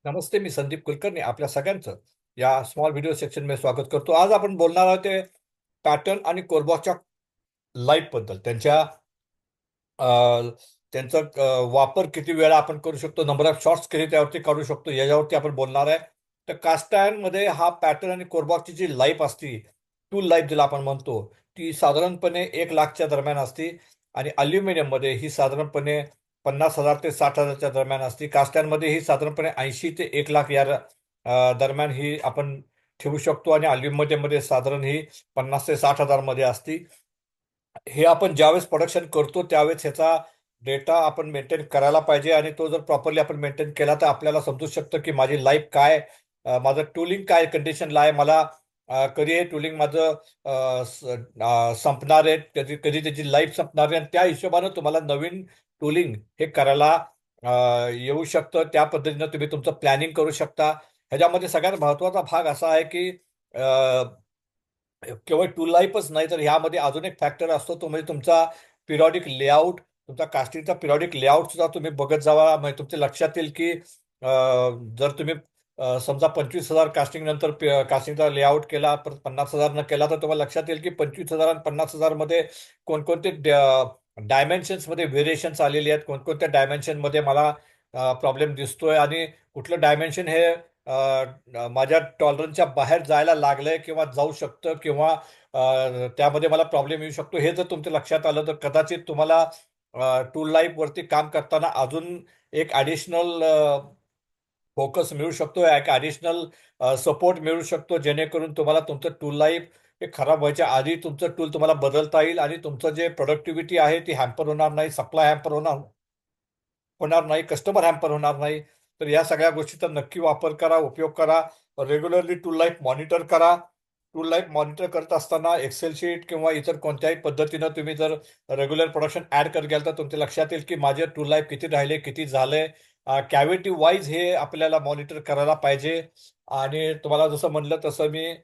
नमस्ते, मी संदीप कुलकर्णी आपल्या सगळ्यांचं या स्मॉल व्हिडिओ सेक्शनमध्ये स्वागत करतो. आज आपण बोलणार आहोत ते पॅटर्न आणि कोरबॉच्या लाईफ बद्दल, अ, त्यांचा वापर किती वेळा आपण करू शकतो, नंबर ऑफ शॉट्स किती त्यावरती काढू शकतो, याच्यावरती आपण बोलणार आहे. तर कास्ट मध्ये हा पॅटर्न आणि कोरबॉची जी लाईफ असती, टूल लाईफ जिला आपण म्हणतो, ती साधारणपणे 1 लाखच्या दरम्यान असती. आणि अल्युमिनियम मध्ये ही साधारणपणे 50,000 ते 60,000च्या दरम्यान असते. कास्टॅनमध्ये ही साधारणपणे 80 ते 1 लाख या दरम्यान ही आपण ठेवू शकतो. आणि अल्युमिनियम मध्ये साधारण ही 50 ते 60,000 मध्ये असती. हे आपण ज्यावेळेस प्रोडक्शन करतो त्यावेळेस ह्याचा डेटा आपण मेंटेन करायला पाहिजे. आणि तो जर प्रॉपरली आपण मेंटेन केला तर आपल्याला समजू शकतं की माझी लाईफ काय, माझं टूलिंग काय कंडिशनला आहे, मला कधी हे टूलिंग माझं संपणार आहे, कधी कधी त्याची लाईफ संपणार आहे. आणि त्या हिशोबानं तुम्हाला नवीन टूलिंग हे करायला येऊ शकतं. त्या पद्धतीनं तुम्ही तुमचं प्लॅनिंग करू शकता. ह्याच्यामध्ये सगळ्यात महत्त्वाचा भाग असा आहे की केवळ टूल लाईफच नाही, तर ह्यामध्ये अजून एक फॅक्टर असतो, तो म्हणजे तुमचा पिरियॉडिक लेआउट. तुमचा कास्टिंगचा पिरियॉडिक लेआउट सुद्धा तुम्ही बघत जावा. म्हणजे तुमच्या लक्षात येईल की जर तुम्ही समजा 25,000 कास्टिंग नंतर कास्टिंगचा लेआउट केला, परत 50,000 न केला, तर तुम्हाला लक्षात येईल की 25,000 आणि 50,000 मध्ये कोणकोणते डायमेन्शन्स मध्ये व्हेरिएशन्स आलेले आहेत, कोणकोणत्या डायमेन्शन मध्ये मला प्रॉब्लेम दिसतोय, आणि कुठलं डायमेन्शन हे माझ्या टॉलरन्सच्या बाहेर जायला लागलंय किंवा जाऊ शकतं, किंवा त्यामध्ये मला प्रॉब्लेम येऊ शकतो. हे जर तुमच्या लक्षात आलं तर कदाचित तुम्हाला टूल लाईफ वरती काम करताना अजून एक ॲडिशनल फोकस मिळू शकतो, एक ॲडिशनल सपोर्ट मिळू शकतो, जेणेकरून तुम्हाला तुमचं टूल लाईफ हे खराब व्हायच्या आधी तुमचं टूल तुम्हाला बदलता येईल. आणि तुमचं जे प्रोडक्टिव्हिटी आहे ती हॅम्पर होणार नाही, सप्लाय हॅम्पर होणार नाही, कस्टमर हॅम्पर होणार नाही. तर या सगळ्या गोष्टीचा नक्की वापर करा, उपयोग करा. रेग्युलरली टूल लाईफ मॉनिटर करा. टूल लाईफ मॉनिटर करत असताना एक्सेल शीट किंवा इतर कोणत्याही पद्धतीनं तुम्ही जर रेग्युलर प्रोडक्शन ऍड करत गेल तर तुमच्या लक्षात येईल की माझे टूल लाईफ किती राहिले, किती झाले. कॅव्हिटी वाईज हे आपल्याला मॉनिटर करायला पाहिजे. आणि तुम्हाला जसं म्हणलं तसं मी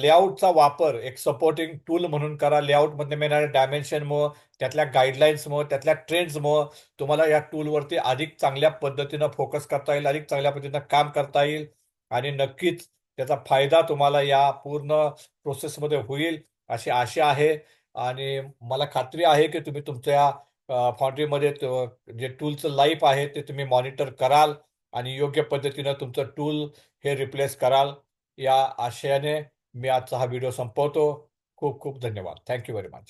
लेआउटचा वापर एक सपोर्टिंग टूल म्हणून करा. लेआउटमध्ये मिळणाऱ्या डायमेन्शनमुळं, त्यातल्या गाईडलाईन्समुळं, त्यातल्या ट्रेंड्समुळं तुम्हाला या टूलवरती अधिक चांगल्या पद्धतीनं फोकस करता येईल, अधिक चांगल्या पद्धतीनं काम करता येईल. आणि नक्कीच त्याचा फायदा तुम्हाला या पूर्ण प्रोसेसमध्ये होईल अशी आशा आहे. आणि मला खात्री आहे की तुम्ही तुमच्या फाउंड्रीमध्ये जे टूलचं लाईफ आहे ते तुम्ही मॉनिटर कराल आणि योग्य पद्धतीनं तुमचं टूल हे रिप्लेस कराल. या आशयाने मी आजचा हा व्हिडिओ संपवतो. खूप खूप धन्यवाद. Thank you very much.